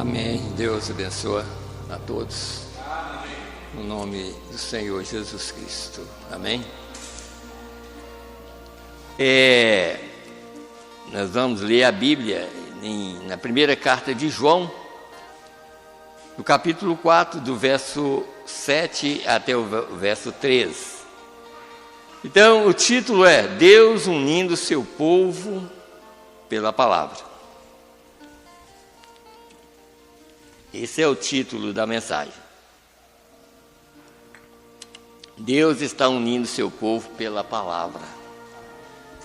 Amém. Deus abençoe a todos. No nome do Senhor Jesus Cristo. Amém. Nós vamos ler a Bíblia na primeira carta de João, no capítulo 4, do verso 7 até o verso 13. Então, o título é Deus unindo seu povo pela palavra. Esse é o título da mensagem. Deus está unindo seu povo pela palavra.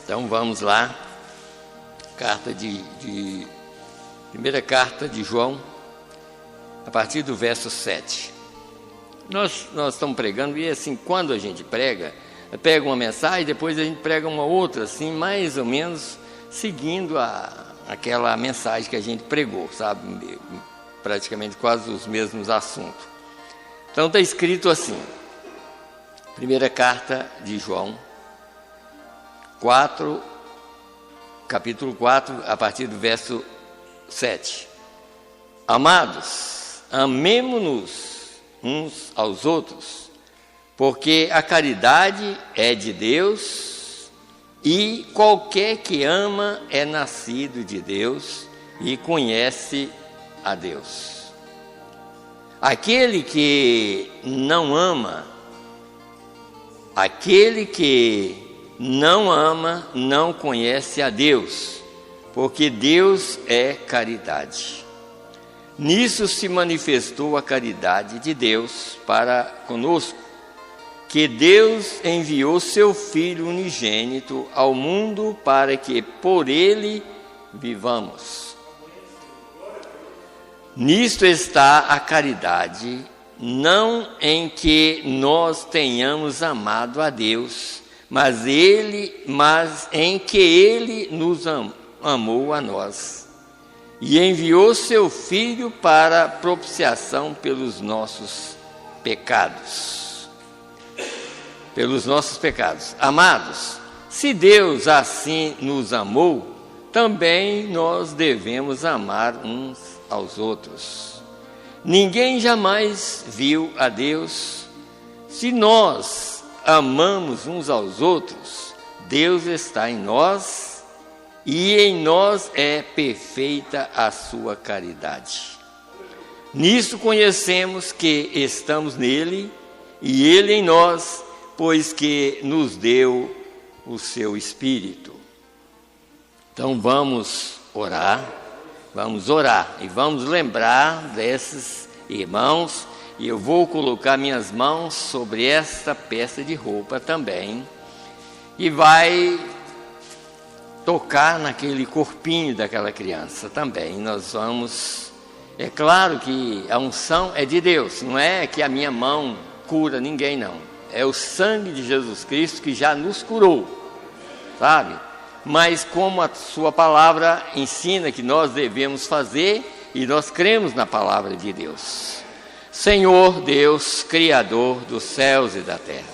Então vamos lá. Primeira carta de João, a partir do verso 7. Nós estamos pregando, e assim, quando a gente pega uma mensagem, depois a gente prega uma outra, assim, mais ou menos seguindo aquela mensagem que a gente pregou, sabe? Praticamente quase os mesmos assuntos. Então está escrito assim, primeira carta de João, capítulo 4, a partir do verso 7. Amados, amemo-nos uns aos outros, porque a caridade é de Deus, e qualquer que ama é nascido de Deus e conhece a Deus. Aquele que não ama não conhece a Deus, porque Deus é caridade. Nisso se manifestou a caridade de Deus para conosco, que Deus enviou seu Filho unigênito ao mundo para que por ele vivamos. Nisto está a caridade, não em que nós tenhamos amado a Deus, mas em que Ele nos amou a nós, e enviou seu Filho para propiciação pelos nossos pecados. Amados, se Deus assim nos amou, também nós devemos amar uns aos outros. Ninguém jamais viu a Deus. Se nós amamos uns aos outros, Deus está em nós, e em nós é perfeita a sua caridade. Nisso conhecemos que estamos nele, e ele em nós, pois que nos deu o seu Espírito. Então vamos orar e vamos lembrar desses irmãos, e eu vou colocar minhas mãos sobre esta peça de roupa também, e vai tocar naquele corpinho daquela criança também. Nós vamos, é claro que a unção é de Deus, não é que a minha mão cura ninguém, não, é o sangue de Jesus Cristo que já nos curou, sabe? Mas como a sua palavra ensina que nós devemos fazer, e nós cremos na palavra de Deus. Senhor Deus, Criador dos céus e da terra,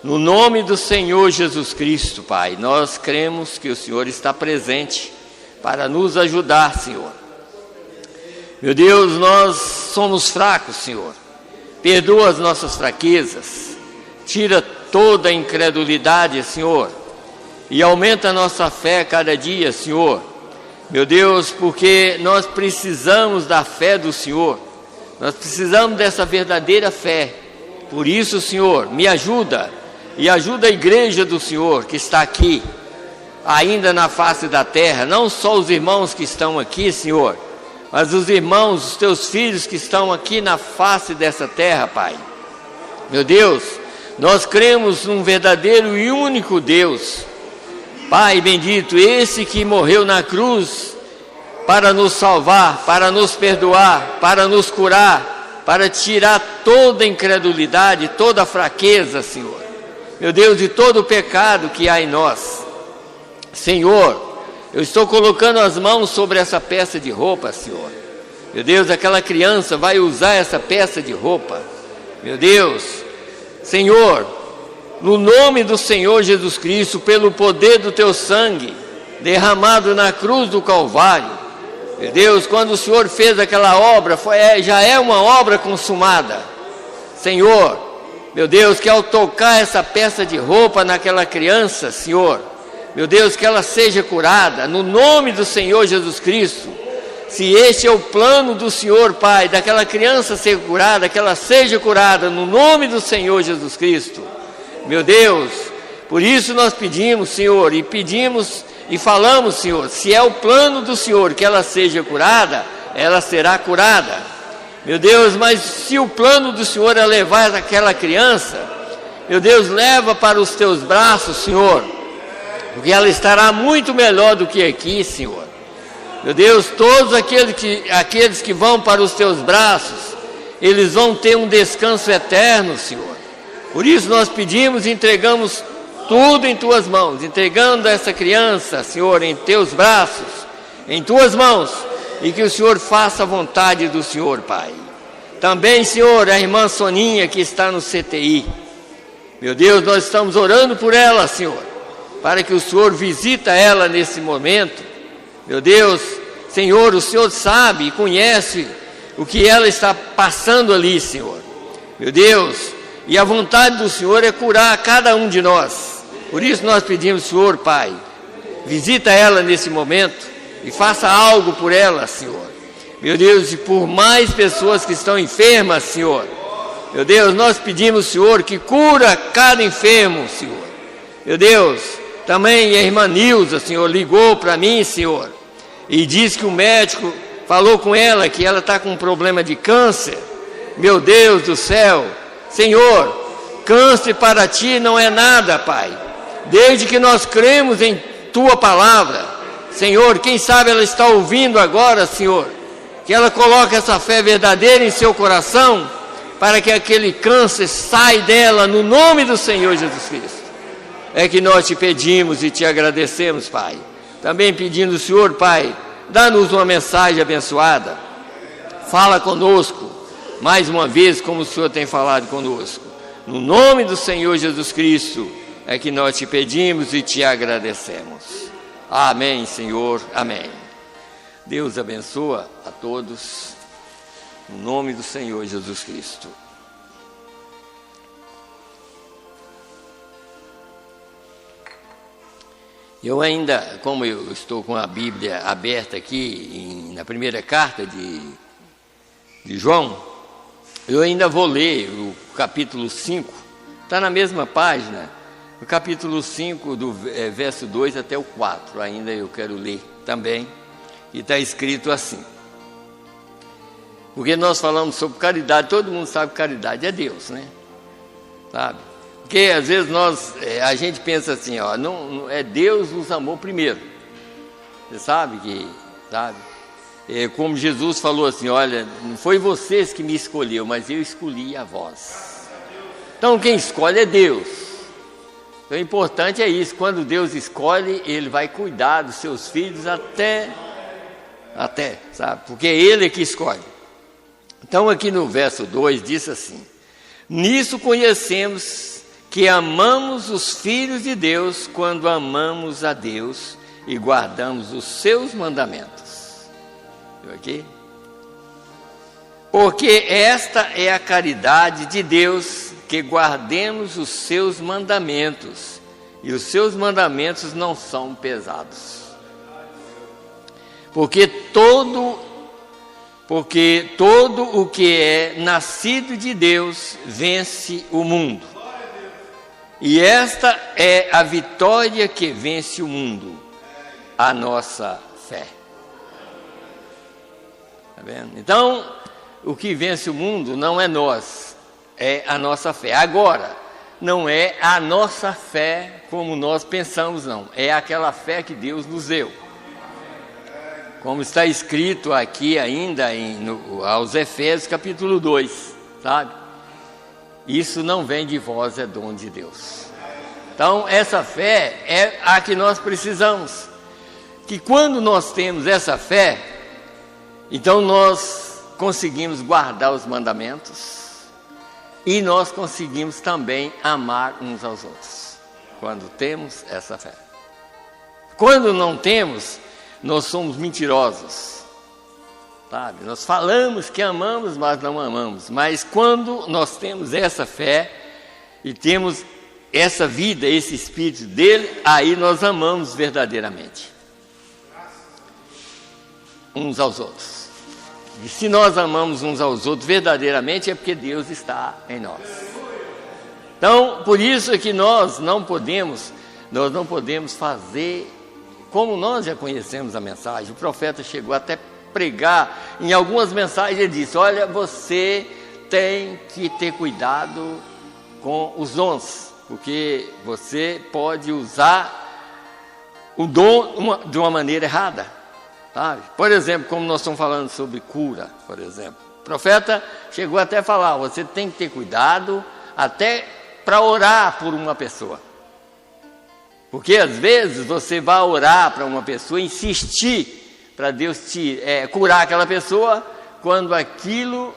no nome do Senhor Jesus Cristo, Pai, nós cremos que o Senhor está presente para nos ajudar, Senhor. Meu Deus, nós somos fracos, Senhor. Perdoa as nossas fraquezas, tira toda a incredulidade, Senhor, e aumenta a nossa fé cada dia, Senhor. Meu Deus, porque nós precisamos da fé do Senhor. Nós precisamos dessa verdadeira fé. Por isso, Senhor, me ajuda. E ajuda a igreja do Senhor que está aqui, ainda na face da terra. Não só os irmãos que estão aqui, Senhor, mas os irmãos, os teus filhos que estão aqui na face dessa terra, Pai. Meu Deus, nós cremos num verdadeiro e único Deus, Pai bendito, esse que morreu na cruz para nos salvar, para nos perdoar, para nos curar, para tirar toda a incredulidade, toda a fraqueza, Senhor. Meu Deus, de todo o pecado que há em nós. Senhor, eu estou colocando as mãos sobre essa peça de roupa, Senhor. Meu Deus, aquela criança vai usar essa peça de roupa. Meu Deus, Senhor, no nome do Senhor Jesus Cristo, pelo poder do teu sangue derramado na cruz do Calvário, Meu Deus, quando o Senhor fez aquela obra, já é uma obra consumada. Senhor, meu Deus, que ao tocar essa peça de roupa naquela criança, Senhor, meu Deus, que ela seja curada, no nome do Senhor Jesus Cristo. Se este é o plano do Senhor, Pai, daquela criança ser curada, que ela seja curada, no nome do Senhor Jesus Cristo. Meu Deus, por isso nós pedimos, Senhor, e falamos, Senhor, se é o plano do Senhor que ela seja curada, ela será curada. Meu Deus, mas se o plano do Senhor é levar aquela criança, meu Deus, leva para os teus braços, Senhor, porque ela estará muito melhor do que aqui, Senhor. Meu Deus, todos aqueles que vão para os teus braços, eles vão ter um descanso eterno, Senhor. Por isso nós pedimos e entregamos tudo em tuas mãos, entregando essa criança, Senhor, em teus braços, em tuas mãos, e que o Senhor faça a vontade do Senhor, Pai. Também, Senhor, a irmã Soninha que está no CTI, meu Deus, nós estamos orando por ela, Senhor, para que o Senhor visita ela nesse momento. Meu Deus, Senhor, o Senhor sabe e conhece o que ela está passando ali, Senhor. Meu Deus, e a vontade do Senhor é curar cada um de nós. Por isso nós pedimos, Senhor, Pai, visita ela nesse momento e faça algo por ela, Senhor. Meu Deus, e por mais pessoas que estão enfermas, Senhor. Meu Deus, nós pedimos, Senhor, que cura cada enfermo, Senhor. Meu Deus, também a irmã Nilza, Senhor, ligou para mim, Senhor, e disse que o médico falou com ela que ela está com um problema de câncer. Meu Deus do céu, Senhor, câncer para ti não é nada, Pai. Desde que nós cremos em tua palavra, Senhor, quem sabe ela está ouvindo agora, Senhor, que ela coloque essa fé verdadeira em seu coração, para que aquele câncer saia dela no nome do Senhor Jesus Cristo. É que nós te pedimos e te agradecemos, Pai. Também pedindo o Senhor, Pai, dá-nos uma mensagem abençoada. Fala conosco, mais uma vez, como o Senhor tem falado conosco. No nome do Senhor Jesus Cristo, é que nós te pedimos e te agradecemos. Amém, Senhor, amém. Deus abençoa a todos, no nome do Senhor Jesus Cristo. Eu ainda, como eu estou com a Bíblia aberta aqui, na primeira carta de João, eu ainda vou ler o capítulo 5, está na mesma página, o capítulo 5, do verso 2 até o 4, ainda eu quero ler também, e está escrito assim. Porque nós falamos sobre caridade, todo mundo sabe que caridade é Deus, né? Sabe? Porque às vezes a gente pensa assim, ó, não é Deus nos amou primeiro. Você sabe? Como Jesus falou assim, olha, não foi vocês que me escolheu, mas eu escolhi a vós. Então quem escolhe é Deus. Então o importante é isso, quando Deus escolhe, Ele vai cuidar dos seus filhos até, sabe? Porque é Ele que escolhe. Então aqui no verso 2 diz assim: nisso conhecemos que amamos os filhos de Deus quando amamos a Deus e guardamos os seus mandamentos. Viu aqui? Porque esta é a caridade de Deus, que guardemos os seus mandamentos, e os seus mandamentos não são pesados. Porque todo o que é nascido de Deus vence o mundo. E esta é a vitória que vence o mundo, a nossa fé. Está vendo? Então, o que vence o mundo não é nós, é a nossa fé. Agora, não é a nossa fé como nós pensamos, não. É aquela fé que Deus nos deu. Como está escrito aqui ainda aos Efésios capítulo 2, sabe? Isso não vem de vós, é dom de Deus. Então, essa fé é a que nós precisamos. Que quando nós temos essa fé, então nós conseguimos guardar os mandamentos e nós conseguimos também amar uns aos outros. Quando temos essa fé. Quando não temos, nós somos mentirosos. sabe? Nós falamos que amamos, mas não amamos. Mas quando nós temos essa fé e temos essa vida, esse Espírito dele, aí nós amamos verdadeiramente uns aos outros. E se nós amamos uns aos outros verdadeiramente, é porque Deus está em nós. Então, por isso é que nós não podemos fazer como nós já conhecemos a mensagem. O profeta chegou até pregar em algumas mensagens, ele disse: olha, você tem que ter cuidado com os dons, porque você pode usar o dom de uma maneira errada, sabe? Por exemplo, como nós estamos falando sobre cura, por exemplo, o profeta chegou até a falar: você tem que ter cuidado até para orar por uma pessoa, porque às vezes você vai orar para uma pessoa, insistir para Deus curar aquela pessoa, quando aquilo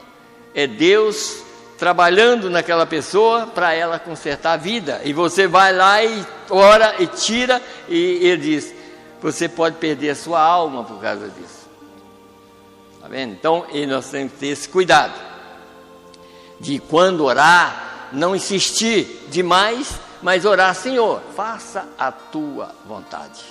é Deus trabalhando naquela pessoa para ela consertar a vida, e você vai lá e ora e tira, e ele diz: você pode perder a sua alma por causa disso. Está vendo? Então, nós temos que ter esse cuidado de, quando orar, não insistir demais, mas orar: Senhor, faça a tua vontade,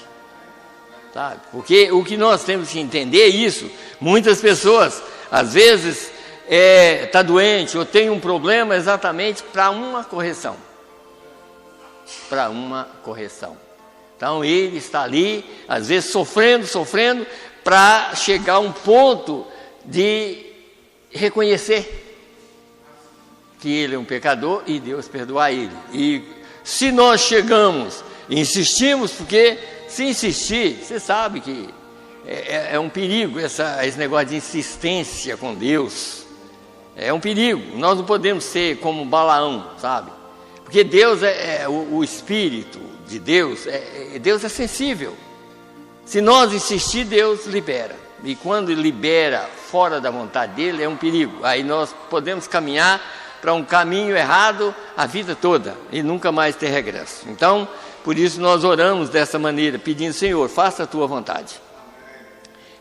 sabe? Porque o que nós temos que entender é isso. Muitas pessoas, às vezes, está doente ou tem um problema exatamente para uma correção. Então ele está ali, às vezes sofrendo, para chegar a um ponto de reconhecer que ele é um pecador e Deus perdoar ele. E se nós chegamos e insistimos, porque se insistir, você sabe que é um perigo esse negócio de insistência com Deus. É um perigo. Nós não podemos ser como Balaão, sabe? Porque Deus o Espírito de Deus, Deus é sensível. Se nós insistir, Deus libera. E quando ele libera fora da vontade dele, é um perigo. Aí nós podemos caminhar para um caminho errado a vida toda e nunca mais ter regresso. Então, por isso nós oramos dessa maneira, pedindo: Senhor, faça a tua vontade.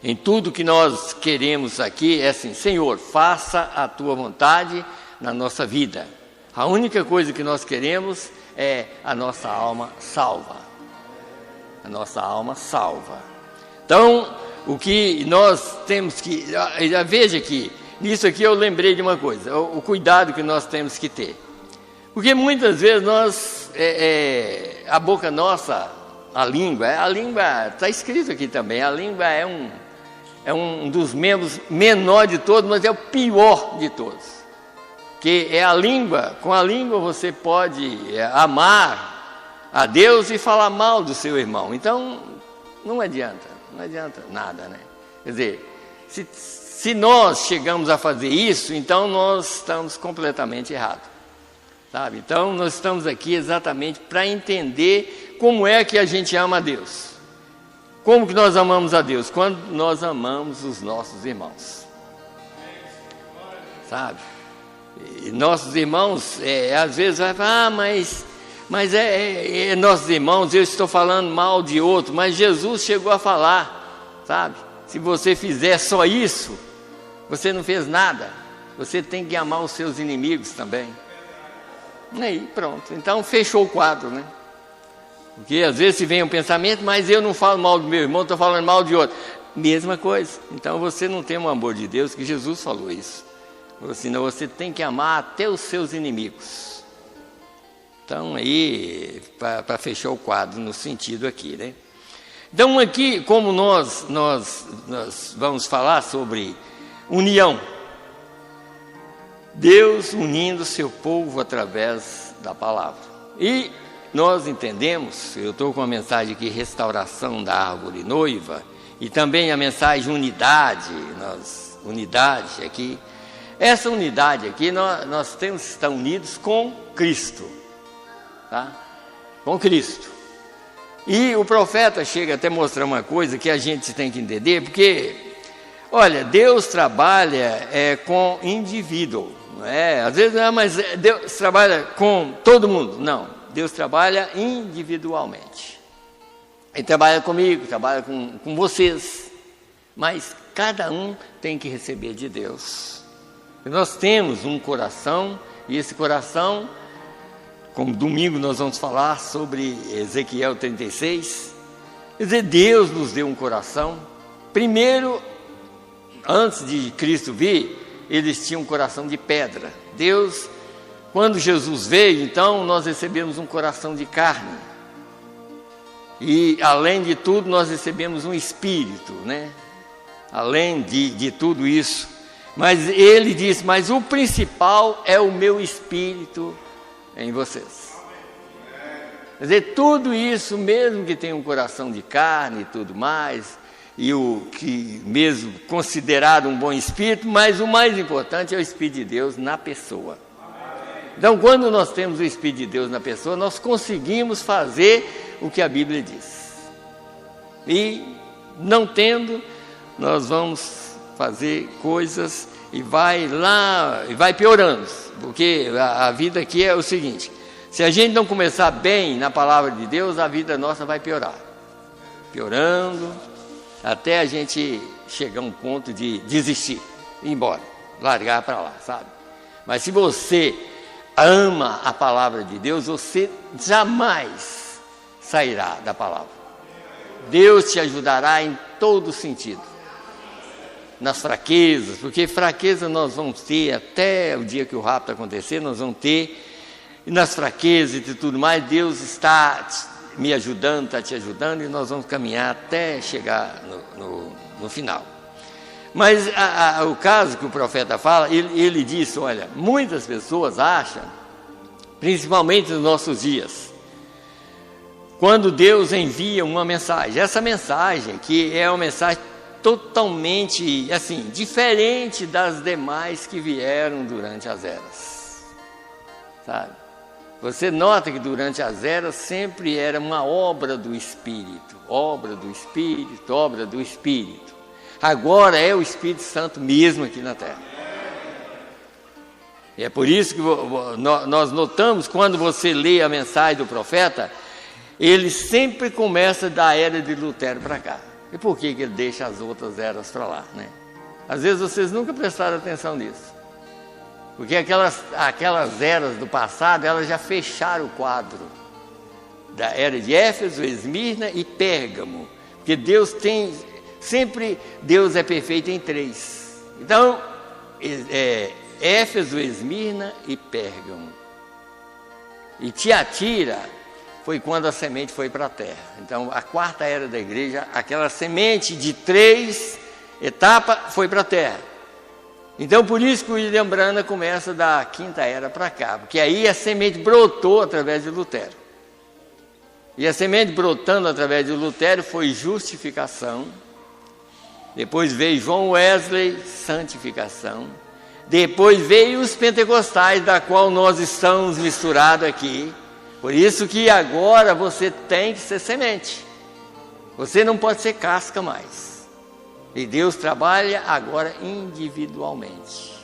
Em tudo que nós queremos aqui é assim: Senhor, faça a tua vontade na nossa vida. A única coisa que nós queremos é a nossa alma salva. A nossa alma salva. Então, o que nós temos que... Veja aqui, nisso aqui eu lembrei de uma coisa: o cuidado que nós temos que ter. Porque muitas vezes nós, a boca nossa, a língua está escrito aqui também, a língua é um dos membros menor de todos, mas é o pior de todos. Que é a língua, com a língua você pode amar a Deus e falar mal do seu irmão. Então, não adianta nada, né? Quer dizer, se nós chegamos a fazer isso, então nós estamos completamente errados, sabe? Então, nós estamos aqui exatamente para entender como é que a gente ama a Deus. Como que nós amamos a Deus? Quando nós amamos os nossos irmãos, sabe? E nossos irmãos, às vezes vai falar: mas nossos irmãos, eu estou falando mal de outro. Mas Jesus chegou a falar, sabe? Se você fizer só isso, você não fez nada. Você tem que amar os seus inimigos também. E aí, pronto. Então, fechou o quadro, né? Porque às vezes se vem um pensamento: mas eu não falo mal do meu irmão, estou falando mal de outro. Mesma coisa. Então, você não tem o amor de Deus, que Jesus falou isso. Senão você tem que amar até os seus inimigos. Então, aí, para fechar o quadro no sentido aqui, né? Então, aqui, como nós vamos falar sobre união. Deus unindo seu povo através da palavra. E nós entendemos, eu estou com a mensagem aqui: restauração da árvore noiva, e também a mensagem unidade, unidade aqui. Essa unidade aqui, nós temos que estar unidos com Cristo, tá? Com Cristo. E o profeta chega até a mostrar uma coisa que a gente tem que entender, porque, olha, Deus trabalha com indivíduo, não é? Às vezes, mas Deus trabalha com todo mundo. Não, Deus trabalha individualmente. Ele trabalha comigo, trabalha com vocês, mas cada um tem que receber de Deus. Nós temos um coração, e esse coração, como domingo nós vamos falar sobre Ezequiel 36, quer dizer, Deus nos deu um coração. Primeiro, antes de Cristo vir, eles tinham um coração de pedra. Deus, quando Jesus veio, então nós recebemos um coração de carne. E além de tudo, nós recebemos um espírito, né? Além de tudo isso. Mas ele disse, mas o principal é o meu espírito em vocês. Quer dizer, tudo isso, mesmo que tenha um coração de carne e tudo mais, e o que mesmo considerado um bom espírito, mas o mais importante é o Espírito de Deus na pessoa. Então, quando nós temos o Espírito de Deus na pessoa, nós conseguimos fazer o que a Bíblia diz. E não tendo, nós vamos fazer coisas e vai lá, e vai piorando, porque a vida aqui é o seguinte: se a gente não começar bem na palavra de Deus, a vida nossa vai piorar, piorando, até a gente chegar a um ponto de desistir, ir embora, largar para lá, sabe? Mas se você ama a palavra de Deus, você jamais sairá da palavra. Deus te ajudará em todo sentido. Nas fraquezas, porque fraqueza nós vamos ter até o dia que o rapto acontecer, nós vamos ter, e nas fraquezas e tudo mais, Deus está me ajudando, está te ajudando, e nós vamos caminhar até chegar no final. Mas o caso que o profeta fala, ele disse, olha, muitas pessoas acham, principalmente nos nossos dias, quando Deus envia uma mensagem, essa mensagem que é uma mensagem totalmente, assim, diferente das demais que vieram durante as eras, sabe? Você nota que durante as eras sempre era uma obra do Espírito, obra do Espírito, obra do Espírito. Agora é o Espírito Santo mesmo aqui na terra. E é por isso que nós notamos, quando você lê a mensagem do profeta, ele sempre começa da era de Lutero para cá. E por que ele deixa as outras eras para lá, né? Às vezes vocês nunca prestaram atenção nisso. Porque aquelas eras do passado, elas já fecharam o quadro da era de Éfeso, Esmirna e Pérgamo. Porque Deus tem, sempre Deus é perfeito em três. Então, Éfeso, Esmirna e Pérgamo. E Tiatira foi quando a semente foi para a terra. Então, a quarta era da igreja, aquela semente de 3 etapas foi para a terra. Então, por isso que o William Branham começa da quinta era para cá, porque aí a semente brotou através de Lutero. E a semente brotando através de Lutero foi justificação. Depois veio John Wesley, santificação. Depois veio os pentecostais, da qual nós estamos misturados aqui. Por isso que agora você tem que ser semente. Você não pode ser casca mais. E Deus trabalha agora individualmente.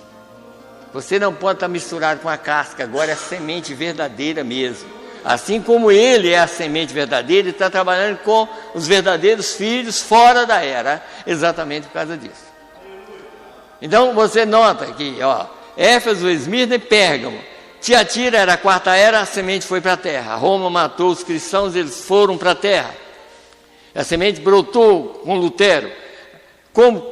Você não pode estar misturado com a casca, agora é a semente verdadeira mesmo. Assim como ele é a semente verdadeira, ele está trabalhando com os verdadeiros filhos fora da era, exatamente por causa disso. Então você nota que, Éfeso, Esmirna e Pérgamo. Tiatira era a quarta era, a semente foi para a terra. Roma matou os cristãos, eles foram para a terra. A semente brotou com Lutero.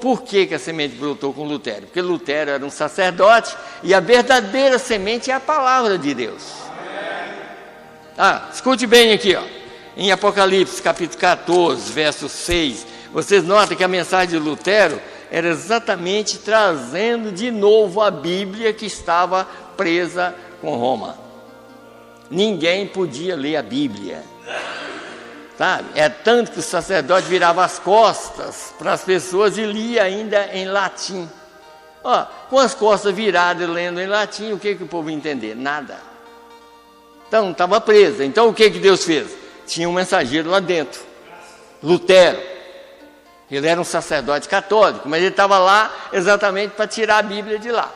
Por que a semente brotou com Lutero? Porque Lutero era um sacerdote e a verdadeira semente é a palavra de Deus. Escute bem aqui, em Apocalipse capítulo 14, verso 6, vocês notam que a mensagem de Lutero era exatamente trazendo de novo a Bíblia que estava presa com Roma. Ninguém podia ler a Bíblia, sabe? É tanto que o sacerdote virava as costas para as pessoas e lia ainda em latim. Com as costas viradas lendo em latim, o que o povo ia entender? Nada. Então estava presa. Então o que Deus fez? Tinha um mensageiro lá dentro, Lutero. Ele era um sacerdote católico, mas ele estava lá exatamente para tirar a Bíblia de lá.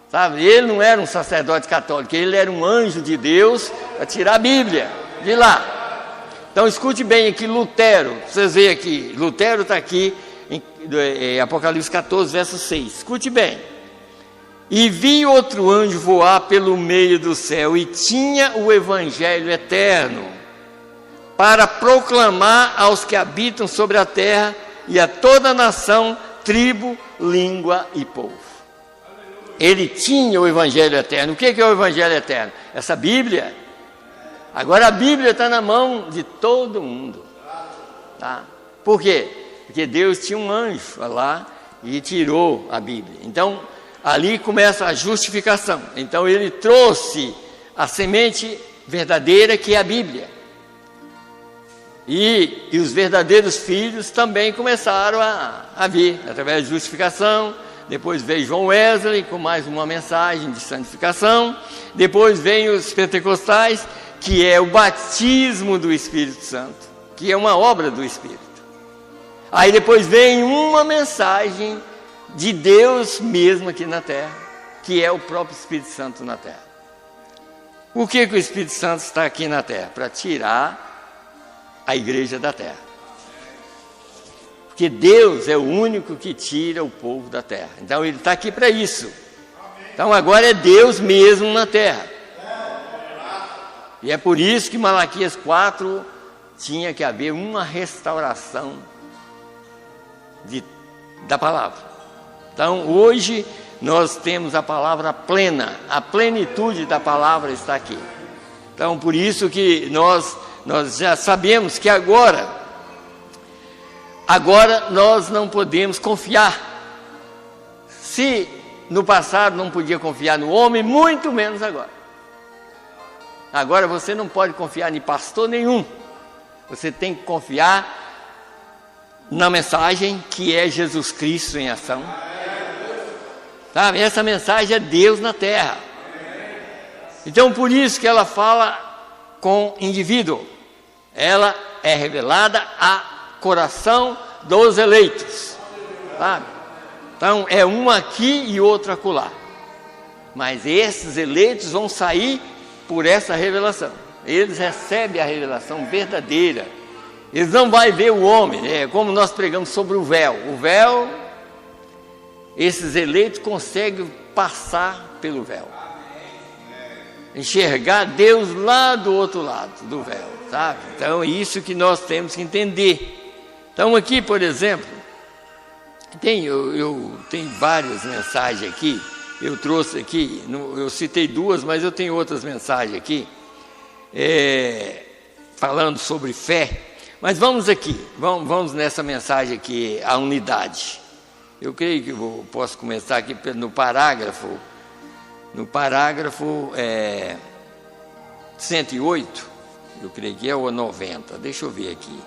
Sabe? Ele não era um sacerdote católico, ele era um anjo de Deus para tirar a Bíblia de lá. Então escute bem aqui Lutero, vocês veem aqui, Lutero está aqui em Apocalipse 14, verso 6, escute bem. E vi outro anjo voar pelo meio do céu, e tinha o evangelho eterno, para proclamar aos que habitam sobre a terra, e a toda nação, tribo, língua e povo. Ele tinha o evangelho eterno. O que é o evangelho eterno? Essa Bíblia. Agora a Bíblia está na mão de todo mundo. Tá? Por quê? Porque Deus tinha um anjo lá e tirou a Bíblia. Então, ali começa a justificação. Então, ele trouxe a semente verdadeira, que é a Bíblia. E os verdadeiros filhos também começaram a vir, através de justificação. Depois veio João Wesley, com mais uma mensagem de santificação. Depois vem os pentecostais, que é o batismo do Espírito Santo, que é uma obra do Espírito. Aí depois vem uma mensagem de Deus mesmo aqui na terra, que é o próprio Espírito Santo na terra. Por que o Espírito Santo está aqui na terra? Para tirar a igreja da terra. Porque Deus é o único que tira o povo da terra. Então ele está aqui para isso. Então agora é Deus mesmo na terra. E é por isso que Malaquias 4 tinha que haver uma restauração da palavra. Então hoje nós temos a palavra plena, a plenitude da palavra está aqui. Então por isso que nós já sabemos que agora nós não podemos confiar. Se no passado não podia confiar no homem, muito menos agora. Agora você não pode confiar em pastor nenhum. Você tem que confiar na mensagem que é Jesus Cristo em ação. Sabe? Essa mensagem é Deus na terra. Então por isso que ela fala com indivíduo. Ela é revelada a coração dos eleitos. Sabe? Então é uma aqui e outra acolá. Mas esses eleitos vão sair por essa revelação. Eles recebem a revelação verdadeira. Eles não vão ver o homem, como nós pregamos sobre o véu. O véu, esses eleitos conseguem passar pelo véu. Enxergar Deus lá do outro lado do véu, sabe? Então é isso que nós temos que entender. Então aqui, por exemplo, eu tenho várias mensagens aqui. Eu trouxe aqui, eu citei duas, mas eu tenho outras mensagens aqui, falando sobre fé. Mas vamos aqui, vamos nessa mensagem aqui, a unidade. Eu creio que eu posso começar aqui no parágrafo 108, eu creio que é o 90, deixa eu ver aqui.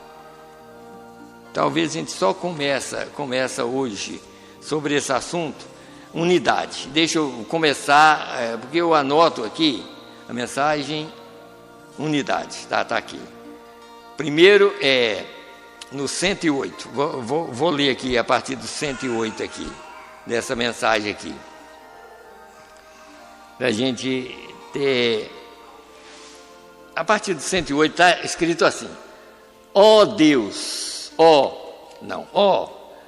Talvez a gente só começa hoje sobre esse assunto, unidade. Deixa eu começar, porque eu anoto aqui a mensagem unidade, tá aqui. Primeiro no 108, vou ler aqui a partir do 108 aqui, dessa mensagem aqui. Para a gente ter, a partir do 108 está escrito assim: ó Deus,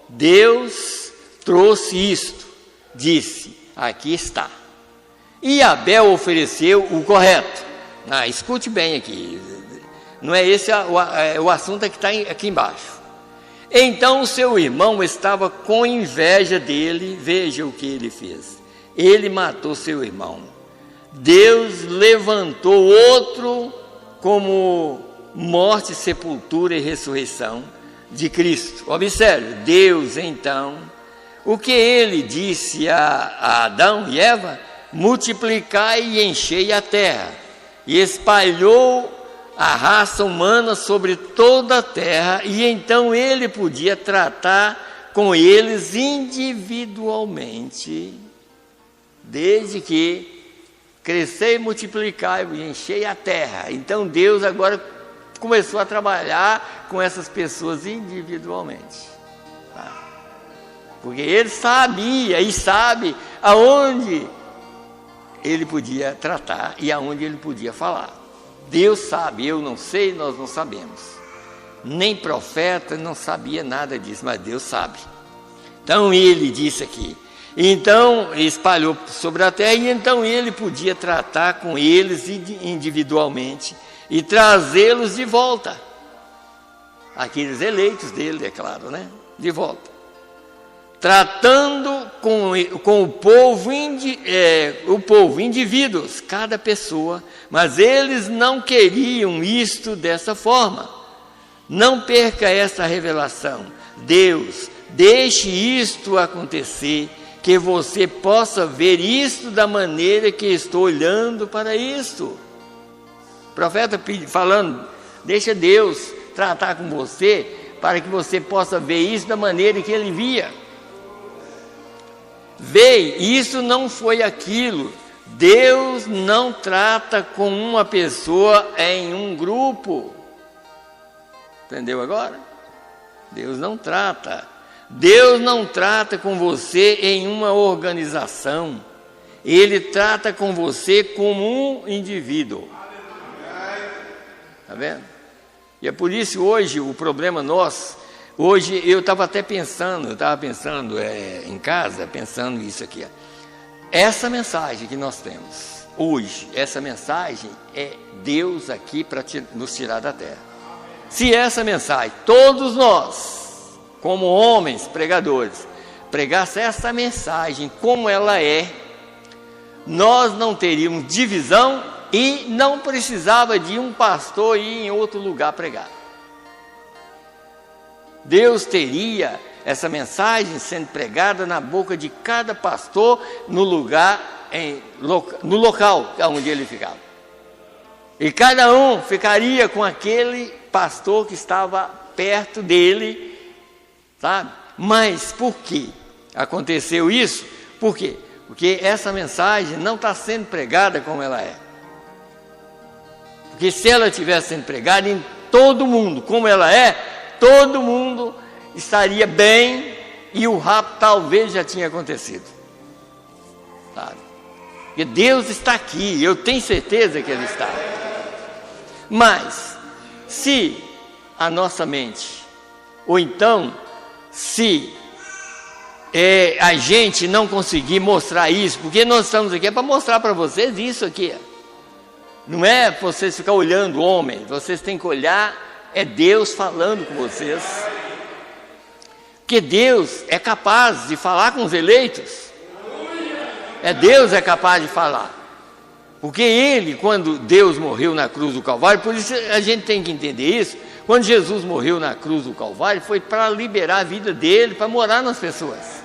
Deus trouxe isto, disse, aqui está. E Abel ofereceu o correto. Escute bem aqui, não é esse o assunto que está aqui embaixo. Então o seu irmão estava com inveja dele, veja o que ele fez. Ele matou seu irmão. Deus levantou outro como morte, sepultura e ressurreição de Cristo. Observe, Deus então, o que ele disse a Adão e Eva: multiplicai e enchei a terra, e espalhou a raça humana sobre toda a terra, e então ele podia tratar com eles individualmente, desde que crescer e multiplicar e enchei a terra. Então Deus agora começou a trabalhar com essas pessoas individualmente, tá? Porque ele sabia e sabe aonde ele podia tratar e aonde ele podia falar. Deus sabe, eu não sei, nós não sabemos. Nem profeta não sabia nada disso, mas Deus sabe. Então ele disse aqui. Então espalhou sobre a terra, e então ele podia tratar com eles individualmente e trazê-los de volta. Aqueles eleitos dele, é claro, né? De volta. Tratando com o povo, indivíduos, cada pessoa, mas eles não queriam isto dessa forma. Não perca essa revelação. Deus, deixe isto acontecer, que você possa ver isto da maneira que estou olhando para isto. O profeta falando, deixa Deus tratar com você, para que você possa ver isso da maneira que ele via. Vê, isso não foi aquilo. Deus não trata com uma pessoa em um grupo. Entendeu agora? Deus não trata. Deus não trata com você em uma organização. Ele trata com você como um indivíduo. Está vendo? E é por isso hoje o problema nosso. Hoje eu estava até pensando, em casa, pensando isso aqui. Essa mensagem que nós temos hoje, essa mensagem é Deus aqui para nos tirar da terra. Se essa mensagem, todos nós, como homens pregadores, pregasse essa mensagem como ela é, nós não teríamos divisão e não precisava de um pastor ir em outro lugar pregar. Deus teria essa mensagem sendo pregada na boca de cada pastor no lugar, no local onde ele ficava. E cada um ficaria com aquele pastor que estava perto dele, sabe? Mas por que aconteceu isso? Por quê? Porque essa mensagem não está sendo pregada como ela é. Porque se ela estivesse sendo pregada em todo mundo como ela é, todo mundo estaria bem e o rapto talvez já tinha acontecido. Sabe? Porque Deus está aqui, eu tenho certeza que Ele está. Mas, se a nossa mente, ou então, se a gente não conseguir mostrar isso, porque nós estamos aqui para mostrar para vocês isso aqui. Não é vocês ficar olhando o homem, vocês têm que olhar, é Deus falando com vocês. Porque Deus é capaz de falar com os eleitos. Deus é capaz de falar. Porque Ele, quando Deus morreu na cruz do Calvário, por isso a gente tem que entender isso, quando Jesus morreu na cruz do Calvário, foi para liberar a vida dele, para morar nas pessoas.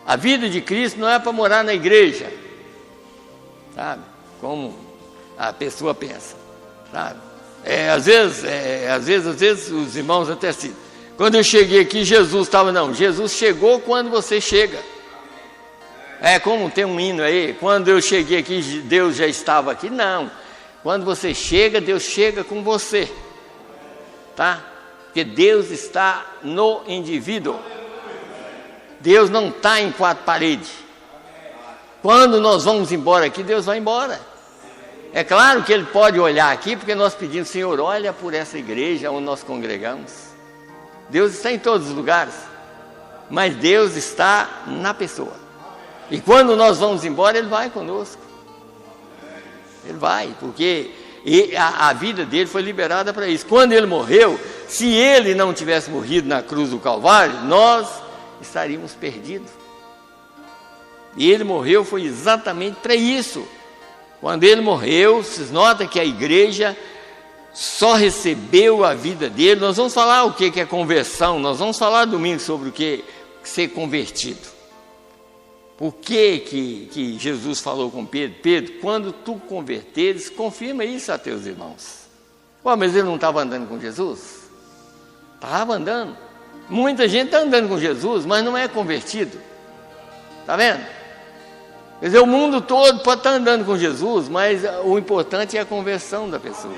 A vida de Cristo não é para morar na igreja, sabe? Como a pessoa pensa, sabe? Às vezes os irmãos até citam. Quando eu cheguei aqui, Jesus estava, não, Jesus chegou quando você chega. Como tem um hino aí, quando eu cheguei aqui, Deus já estava aqui. Não, quando você chega, Deus chega com você, tá? Porque Deus está no indivíduo. Deus não está em quatro paredes. Quando nós vamos embora aqui, Deus vai embora. É claro que Ele pode olhar aqui, porque nós pedimos, Senhor, olha por essa igreja onde nós congregamos. Deus está em todos os lugares, mas Deus está na pessoa. E quando nós vamos embora, Ele vai conosco. Ele vai, porque a vida dele foi liberada para isso. Quando Ele morreu, se Ele não tivesse morrido na cruz do Calvário, nós estaríamos perdidos. E Ele morreu foi exatamente para isso. Quando Ele morreu, vocês notam que a igreja só recebeu a vida dele. Nós vamos falar o que é conversão, nós vamos falar domingo sobre o que é ser convertido. Por que Jesus falou com Pedro? Pedro, quando tu converteres, confirma isso a teus irmãos. Mas ele não estava andando com Jesus? Estava andando. Muita gente está andando com Jesus, mas não é convertido. Está vendo? Quer dizer, o mundo todo pode estar andando com Jesus, mas o importante é a conversão da pessoa.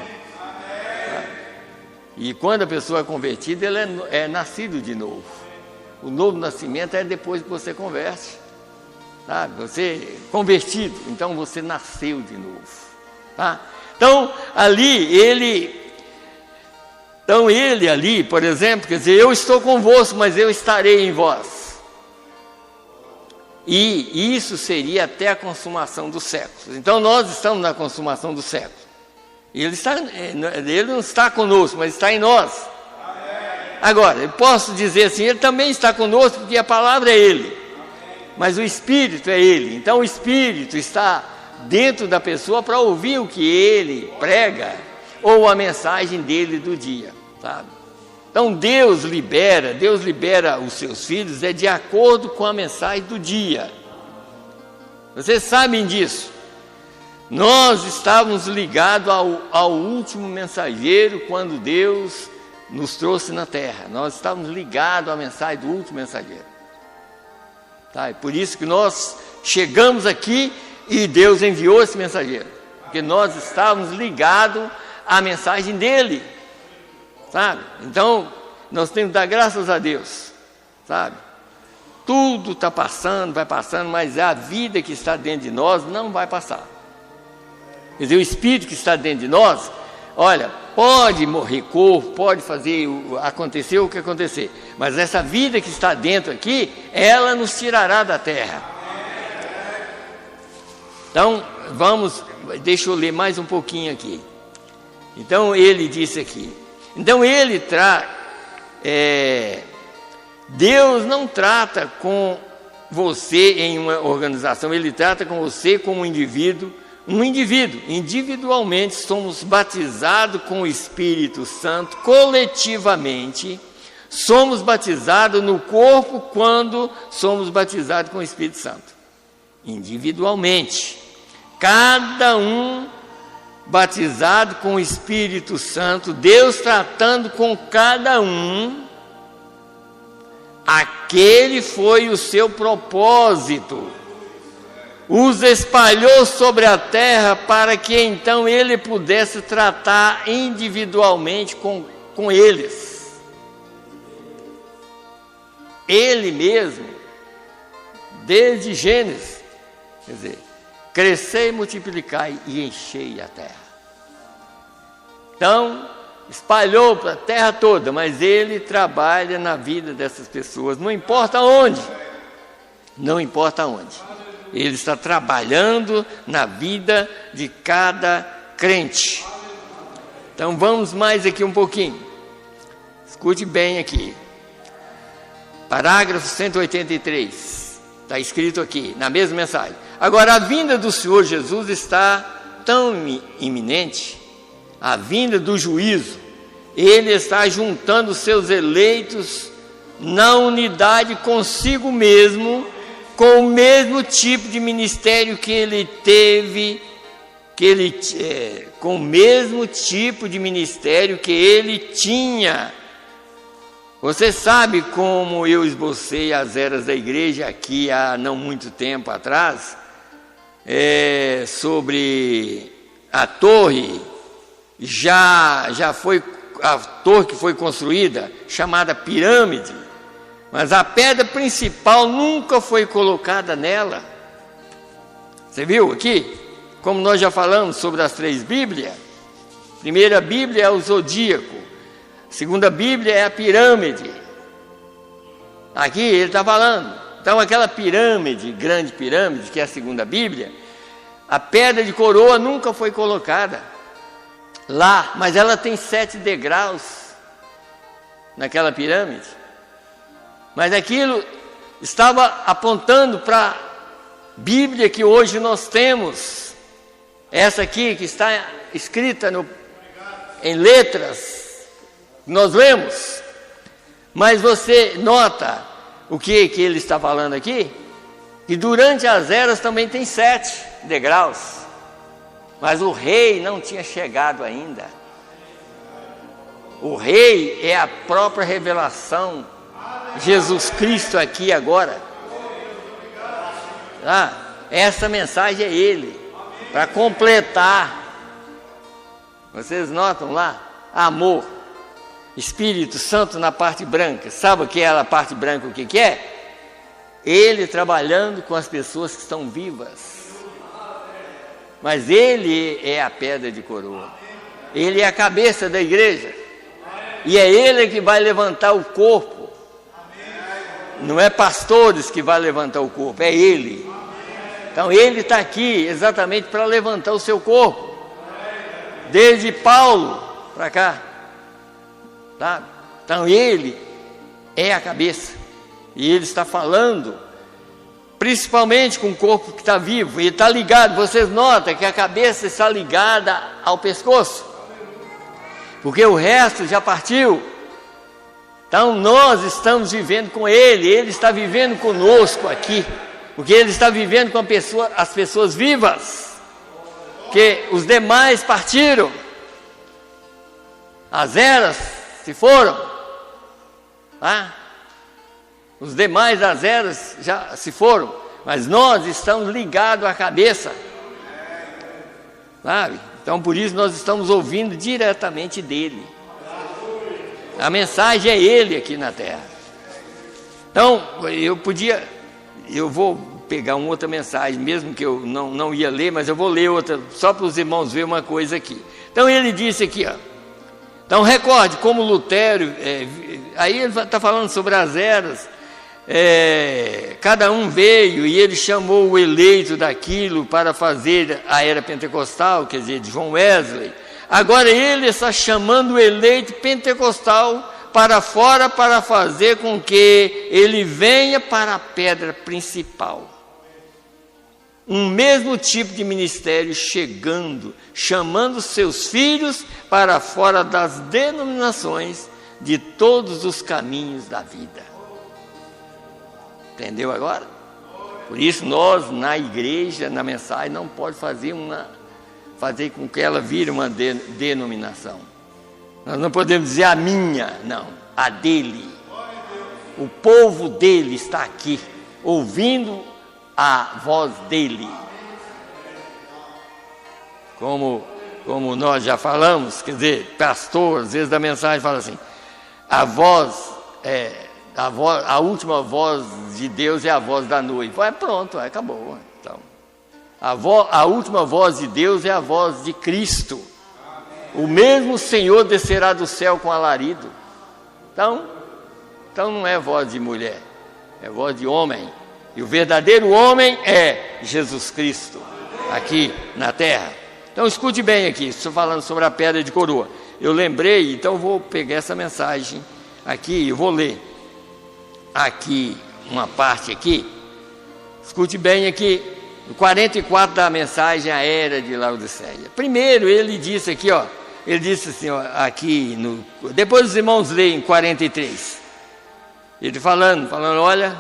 E quando a pessoa é convertida, ele é nascido de novo. O novo nascimento é depois que você converte. Sabe? Você é convertido, então você nasceu de novo. Tá? Então, ele ali, por exemplo, quer dizer, eu estou convosco, mas eu estarei em vós. E isso seria até a consumação dos séculos. Então, nós estamos na consumação dos séculos. Ele não está conosco, mas está em nós. Agora, eu posso dizer assim, ele também está conosco, porque a palavra é ele. Mas o Espírito é ele. Então, o Espírito está dentro da pessoa para ouvir o que ele prega, ou a mensagem dele do dia, sabe? Então, Deus libera os seus filhos de acordo com a mensagem do dia. Vocês sabem disso. Nós estávamos ligados ao último mensageiro quando Deus nos trouxe na terra. Nós estávamos ligados à mensagem do último mensageiro. Tá? E por isso que nós chegamos aqui e Deus enviou esse mensageiro. Porque nós estávamos ligados à mensagem dele. Sabe? Então, nós temos que dar graças a Deus. Sabe? Tudo está passando, vai passando, mas a vida que está dentro de nós não vai passar. Quer dizer, o Espírito que está dentro de nós, olha, pode morrer corpo, pode acontecer o que acontecer, mas essa vida que está dentro aqui, ela nos tirará da terra. Então, deixa eu ler mais um pouquinho aqui. Então, ele disse aqui, então Deus não trata com você em uma organização, ele trata com você como um indivíduo. Individualmente somos batizados com o Espírito Santo, coletivamente somos batizados no corpo quando somos batizados com o Espírito Santo. Individualmente, cada um batizado com o Espírito Santo, Deus tratando com cada um, aquele foi o seu propósito. Os espalhou sobre a terra para que então ele pudesse tratar individualmente com eles. Ele mesmo, desde Gênesis, quer dizer, crescei, multiplicai e enchei a terra. Então, espalhou para a terra toda, mas ele trabalha na vida dessas pessoas, não importa onde. Não importa onde. Ele está trabalhando na vida de cada crente. Então vamos mais aqui um pouquinho. Escute bem aqui. Parágrafo 183. Está escrito aqui, na mesma mensagem. Agora, a vinda do Senhor Jesus está tão iminente, a vinda do juízo. Ele está juntando os seus eleitos na unidade consigo mesmo, com o mesmo tipo de ministério que ele teve, com o mesmo tipo de ministério que ele tinha. Você sabe como eu esbocei as eras da igreja aqui há não muito tempo atrás, sobre a torre, já foi a torre que foi construída, chamada pirâmide. Mas a pedra principal nunca foi colocada nela. Você viu aqui? Como nós já falamos sobre as 3 Bíblias. A primeira Bíblia é o zodíaco. A segunda Bíblia é a pirâmide. Aqui ele está falando. Então aquela pirâmide, grande pirâmide, que é a segunda Bíblia, a pedra de coroa nunca foi colocada lá. Mas ela tem 7 degraus naquela pirâmide. Mas aquilo estava apontando para a Bíblia que hoje nós temos. Essa aqui que está escrita em letras, nós lemos. Mas você nota o que ele está falando aqui? Que durante as eras também tem 7 degraus. Mas o rei não tinha chegado ainda. O rei é a própria revelação, Jesus Cristo aqui agora. Essa mensagem é ele, para completar. Vocês notam lá? Amor, Espírito Santo na parte branca. Sabe o que é a parte branca, o que é? Ele trabalhando com as pessoas que estão vivas. mas Ele é a pedra de coroa. Ele é a cabeça da igreja. E é Ele que vai levantar o corpo. Não é pastores que vai levantar o corpo, é Ele. Então Ele está aqui exatamente para levantar o seu corpo. Desde Paulo para cá. Tá? Então Ele é a cabeça. E Ele está falando principalmente com o corpo que está vivo. E está ligado. Vocês notam que a cabeça está ligada ao pescoço. Porque o resto já partiu. Então nós estamos vivendo com Ele. Ele está vivendo conosco aqui. Porque Ele está vivendo com as pessoas vivas. Porque os demais partiram. As eras se foram. Tá? Os demais das eras já se foram. Mas nós estamos ligados à cabeça. Sabe? Então por isso nós estamos ouvindo diretamente dele. A mensagem é Ele aqui na terra. Então eu vou pegar uma outra mensagem, mesmo que eu não ia ler, mas eu vou ler outra, só para os irmãos verem uma coisa aqui. Então ele disse aqui, ó. Então recorde como Lutero, aí ele está falando sobre as eras, cada um veio e ele chamou o eleito daquilo para fazer a era pentecostal, quer dizer, de John Wesley. Agora ele está chamando o eleito pentecostal para fora para fazer com que ele venha para a pedra principal. Um mesmo tipo de ministério chamando seus filhos para fora das denominações de todos os caminhos da vida. Entendeu agora? Por isso nós, na igreja, na mensagem, não pode fazer com que ela vire uma denominação. Nós não podemos dizer a minha, não, a dele. O povo dele está aqui, ouvindo a voz dele. Como nós já falamos, quer dizer, pastor, às vezes da mensagem fala assim, a última voz de Deus é a voz da noiva. Pronto, acabou. Então, a última voz de Deus é a voz de Cristo. O mesmo Senhor descerá do céu com alarido. Então não é voz de mulher, é voz de homem. E o verdadeiro homem é Jesus Cristo, aqui na terra. Então escute bem aqui, estou falando sobre a pedra de coroa. Eu lembrei, então eu vou pegar essa mensagem aqui, eu vou ler aqui, uma parte aqui. Escute bem aqui, no 44 da mensagem, a era de Laodiceia. Primeiro ele disse aqui, ó, ele disse assim, ó, aqui, depois os irmãos leem 43. Ele falando, olha,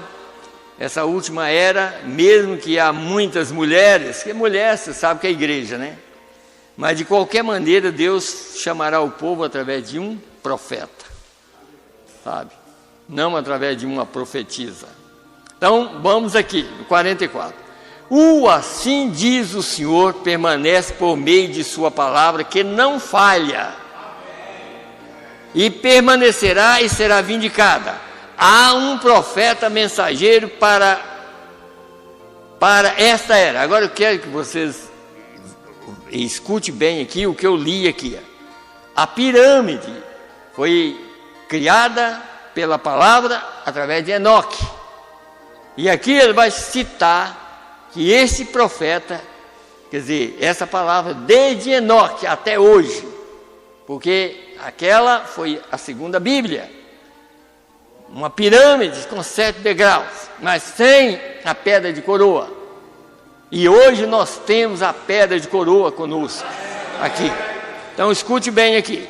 essa última era, mesmo que há muitas mulheres, que mulher, você sabe que é a igreja, né? Mas de qualquer maneira, Deus chamará o povo através de um profeta, sabe? Não através de uma profetisa. Então, vamos aqui, no 44. Assim diz o Senhor, permanece por meio de sua palavra, que não falha, e permanecerá e será vindicada. Há um profeta mensageiro para esta era. Agora eu quero que vocês escutem bem aqui o que eu li aqui. A pirâmide foi criada pela palavra através de Enoque. E aqui ele vai citar que esse profeta, quer dizer, essa palavra desde Enoque até hoje, porque aquela foi a segunda Bíblia. Uma pirâmide com 7 degraus, mas sem a pedra de coroa. E hoje nós temos a pedra de coroa conosco, aqui. Então escute bem aqui.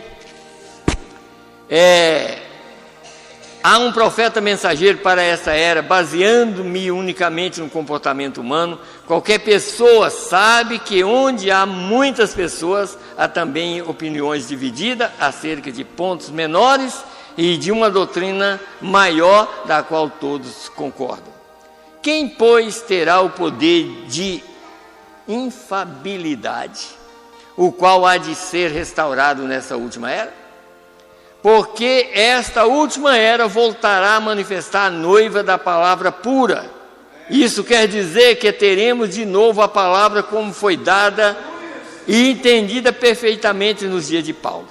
Há um profeta mensageiro para essa era, baseando-me unicamente no comportamento humano. Qualquer pessoa sabe que onde há muitas pessoas, há também opiniões divididas acerca de pontos menores e de uma doutrina maior da qual todos concordam. Quem, pois, terá o poder de infabilidade, o qual há de ser restaurado nessa última era? Porque esta última era voltará a manifestar a noiva da palavra pura, Isso quer dizer que teremos de novo a palavra como foi dada e entendida perfeitamente nos dias de Paulo.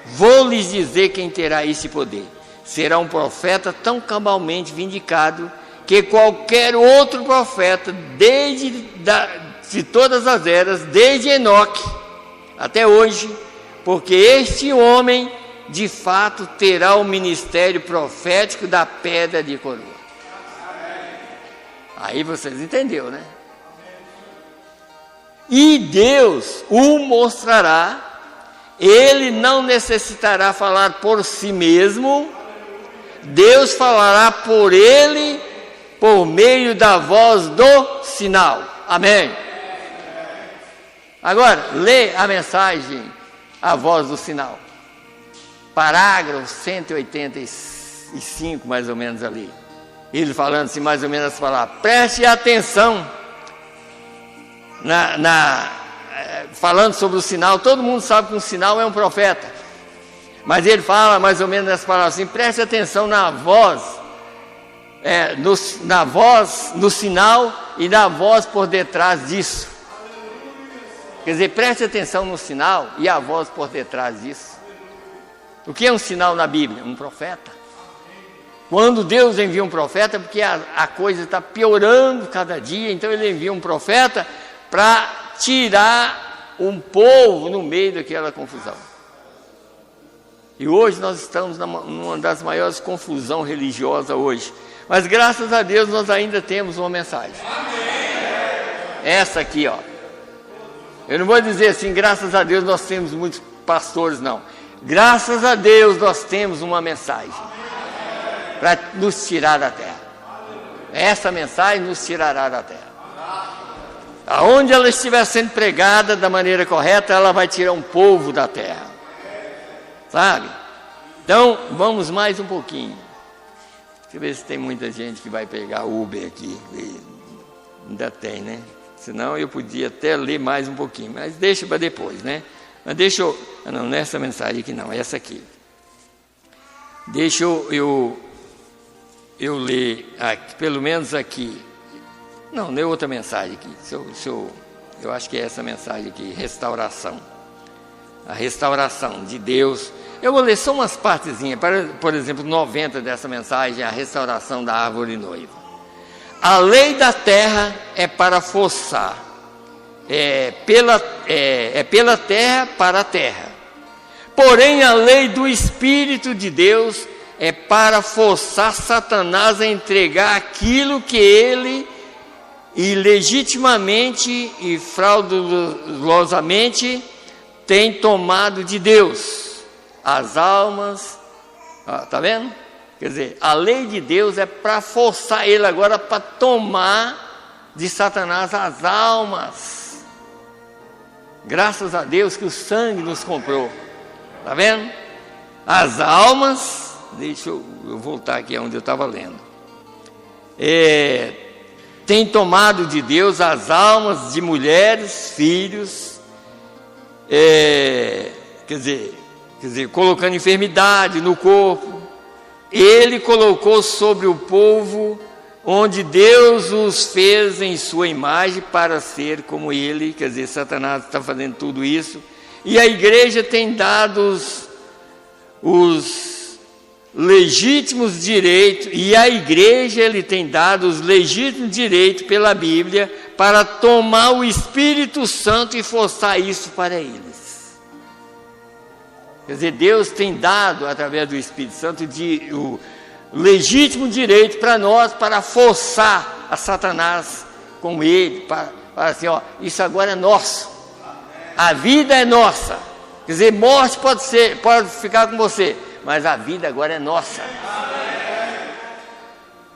Vou lhes dizer quem terá esse poder. Será um profeta tão cabalmente vindicado que qualquer outro profeta, de todas as eras, desde Enoque até hoje, porque este homem, de fato, terá o ministério profético da pedra de coroa. Aí vocês entenderam, né? E Deus o mostrará, ele não necessitará falar por si mesmo, Deus falará por ele, por meio da voz do sinal. Amém? Agora, lê a mensagem, a voz do sinal. Parágrafo 185, mais ou menos ali. Ele falando assim, mais ou menos as palavras. Preste atenção. Falando sobre o sinal, todo mundo sabe que um sinal é um profeta. Mas ele fala mais ou menos nessas palavras assim, preste atenção na voz, no sinal e na voz por detrás disso. Quer dizer, preste atenção no sinal e a voz por detrás disso. O que é um sinal na Bíblia? Um profeta. Quando Deus envia um profeta, é porque a coisa está piorando cada dia, então ele envia um profeta para tirar um povo no meio daquela confusão. E hoje nós estamos numa das maiores confusões religiosas hoje. Mas graças a Deus nós ainda temos uma mensagem. Essa aqui, ó. Eu não vou dizer assim, graças a Deus nós temos muitos pastores, não. Graças a Deus nós temos uma mensagem para nos tirar da terra. Essa mensagem nos tirará da terra. Aonde ela estiver sendo pregada da maneira correta, ela vai tirar um povo da terra. Sabe? Então, vamos mais um pouquinho. Deixa eu ver se tem muita gente que vai pegar Uber aqui. Ainda tem, né? Senão eu podia até ler mais um pouquinho, mas deixa para depois, né? Mas deixa eu... não, não é essa mensagem aqui não, é essa aqui. Deixa eu ler, aqui, pelo menos aqui. Não é outra mensagem aqui. Eu acho que é essa mensagem aqui, restauração. A restauração de Deus. Eu vou ler só umas partezinhas, por exemplo, 90 dessa mensagem, a restauração da árvore noiva. A lei da terra é para forçar, pela terra para a terra. Porém, a lei do Espírito de Deus é para forçar Satanás a entregar aquilo que ele ilegitimamente e fraudulosamente tem tomado de Deus. As almas, tá vendo? Quer dizer, a lei de Deus é para forçar ele agora para tomar de Satanás as almas. Graças a Deus que o sangue nos comprou. Tá vendo? As almas, deixa eu voltar aqui onde eu estava lendo. Tem tomado de Deus as almas de mulheres, filhos, quer dizer, colocando enfermidade no corpo. Ele colocou sobre o povo, onde Deus os fez em sua imagem para ser como ele, quer dizer, Satanás está fazendo tudo isso, e a igreja tem dado os legítimos direitos, e a igreja ele tem dado os legítimos direitos pela Bíblia, para tomar o Espírito Santo e forçar isso para eles. Quer dizer, Deus tem dado, através do Espírito Santo, o legítimo direito para nós, para forçar a Satanás com ele, para assim, ó, isso agora é nosso, a vida é nossa. Quer dizer, morte pode ficar com você, mas a vida agora é nossa.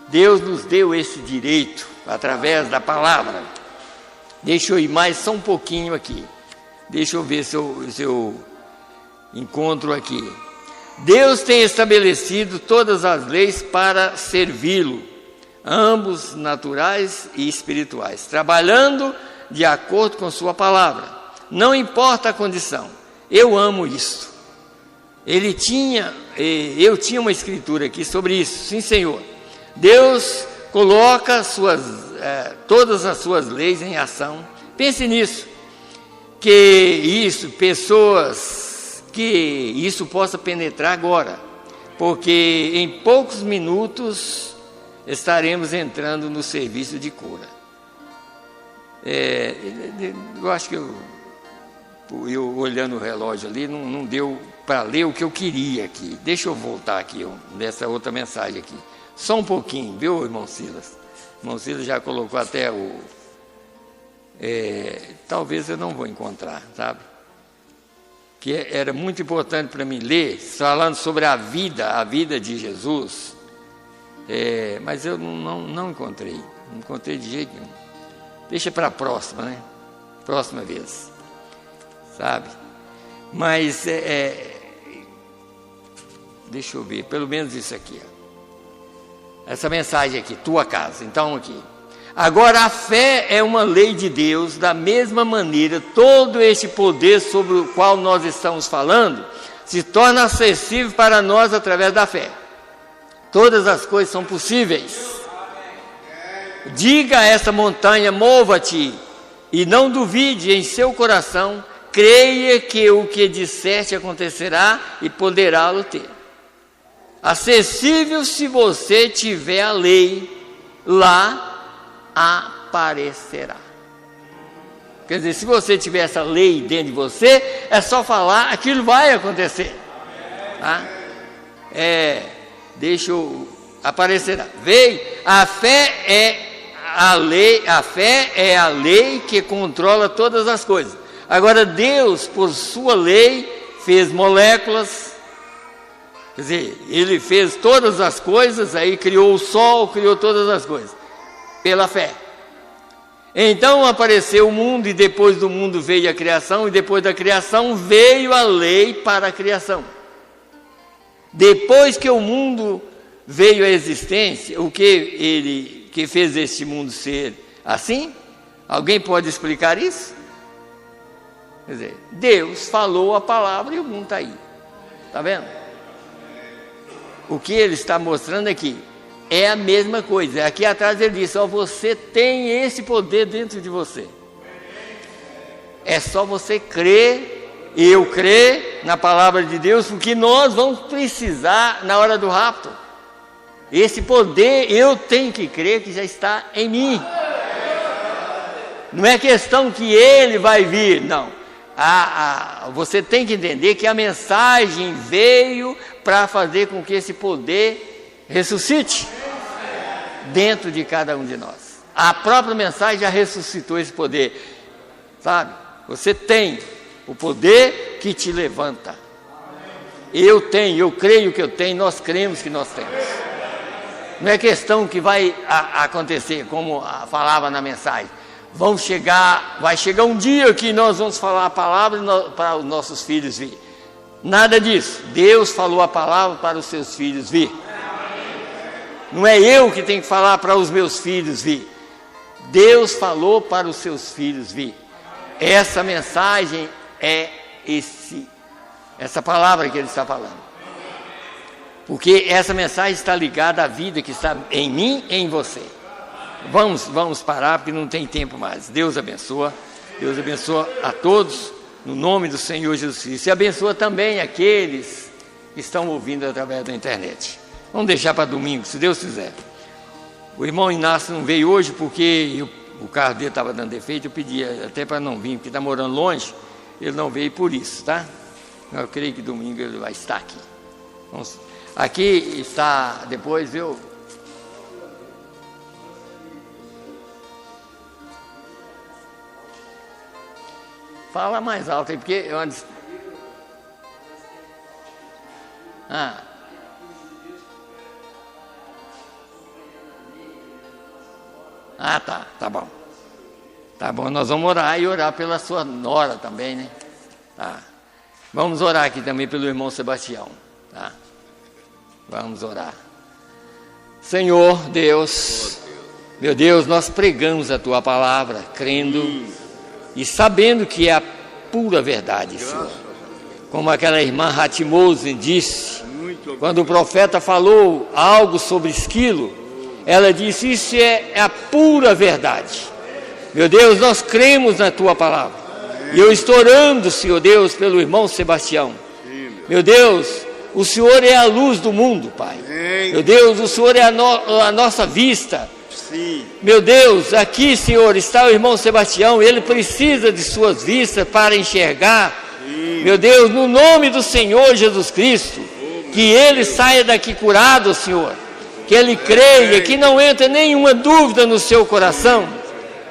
Deus nos deu esse direito, através da palavra. Deixa eu ir mais só um pouquinho aqui, deixa eu ver se eu encontro aqui. Deus tem estabelecido todas as leis para servi-lo, ambos naturais e espirituais, trabalhando de acordo com sua palavra. Não importa a condição. Eu amo isso. Eu tinha uma escritura aqui sobre isso. Sim, Senhor. Deus coloca todas as suas leis em ação. Pense nisso, que isso possa penetrar agora, porque em poucos minutos estaremos entrando no serviço de cura. Eu acho que eu olhando o relógio ali, não deu para ler o que eu queria aqui. Deixa eu voltar aqui, dessa outra mensagem aqui. Só um pouquinho, viu, irmão Silas? O irmão Silas já colocou até talvez eu não vou encontrar, sabe? Que era muito importante para mim ler, falando sobre a vida de Jesus, mas eu não encontrei de jeito nenhum. Deixa para a próxima, né? Próxima vez, sabe? Mas deixa eu ver, pelo menos isso aqui, ó. Essa mensagem aqui, tua casa. Então aqui, agora a fé é uma lei de Deus. Da mesma maneira, todo este poder sobre o qual nós estamos falando se torna acessível para nós através da fé. Todas as coisas são possíveis. Diga a essa montanha, mova-te, e não duvide em seu coração, creia que o que disseste acontecerá e poderá-lo ter. Acessível se você tiver a lei, lá aparecerá. Quer dizer, se você tiver essa lei dentro de você, é só falar, aquilo vai acontecer. Tá? Aparecerá. Veio, a fé é a lei que controla todas as coisas. Agora Deus, por sua lei, fez moléculas. Quer dizer, Ele fez todas as coisas, aí criou o sol, criou todas as coisas, pela fé. Então apareceu o mundo, e depois do mundo veio a criação, e depois da criação veio a lei para a criação. Depois que o mundo veio à existência, o que fez este mundo ser assim? Alguém pode explicar isso? Quer dizer, Deus falou a palavra e o mundo está aí. Está vendo? O que ele está mostrando aqui é a mesma coisa. Aqui atrás ele diz, você tem esse poder dentro de você. É só você crer, eu crer na palavra de Deus, porque nós vamos precisar na hora do rapto. Esse poder eu tenho que crer que já está em mim. Não é questão que ele vai vir, não. Você tem que entender que a mensagem veio para fazer com que esse poder ressuscite dentro de cada um de nós. A própria mensagem já ressuscitou esse poder, sabe? Você tem o poder que te levanta. Eu creio que eu tenho, nós cremos que nós temos. Não é questão que vai acontecer, como falava na mensagem. Vai chegar um dia que nós vamos falar a palavra para os nossos filhos vir. Nada disso. Deus falou a palavra para os seus filhos vir. Não é eu que tenho que falar para os meus filhos vir. Deus falou para os seus filhos vir. Essa mensagem é essa palavra que ele está falando. Porque essa mensagem está ligada à vida que está em mim e em você. Vamos parar, porque não tem tempo mais. Deus abençoa a todos, no nome do Senhor Jesus Cristo. E abençoa também aqueles que estão ouvindo através da internet. Vamos deixar para domingo, se Deus quiser. O irmão Inácio não veio hoje porque o carro dele estava dando defeito. Eu pedi até para não vir, porque está morando longe. Ele não veio por isso, tá? Eu creio que domingo ele vai estar aqui. Aqui está, depois, viu? Fala mais alto aí, porque eu antes... Tá bom. Tá bom, nós vamos orar e orar pela sua nora também, né? Tá. Vamos orar aqui também pelo irmão Sebastião, tá? Vamos orar. Senhor Deus, meu Deus, nós pregamos a Tua palavra, crendo e sabendo que é a pura verdade, Senhor. Como aquela irmã Ratimosen disse, quando o profeta falou algo sobre esquilo, Ela disse: isso é a pura verdade. Meu Deus, nós cremos na tua palavra. E eu estou orando, Senhor Deus, pelo irmão Sebastião. Meu Deus, o Senhor é a luz do mundo, Pai. Meu Deus, o Senhor é a nossa vista. Meu Deus, aqui, Senhor, está o irmão Sebastião. Ele precisa de suas vistas para enxergar. Meu Deus, no nome do Senhor Jesus Cristo, que ele saia daqui curado, Senhor. Que ele creia, que não entre nenhuma dúvida no seu coração.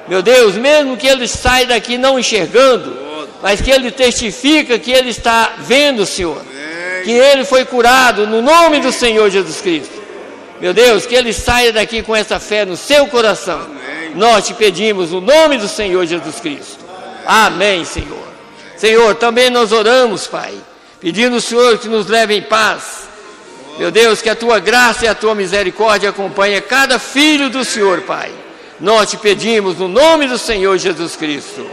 Meu Deus, mesmo que ele saia daqui não enxergando, mas que ele testifica que ele está vendo, Senhor. Que ele foi curado no nome do Senhor Jesus Cristo. Meu Deus, que ele saia daqui com essa fé no seu coração. Nós te pedimos no nome do Senhor Jesus Cristo. Amém, Senhor. Senhor, também nós oramos, Pai, pedindo ao Senhor que nos leve em paz. Meu Deus, que a tua graça e a tua misericórdia acompanhem cada filho do Senhor, Pai. Nós te pedimos no nome do Senhor Jesus Cristo.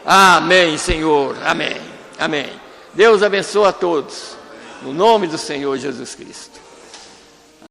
Amém, Senhor. Amém. Amém. Deus abençoe a todos. No nome do Senhor Jesus Cristo.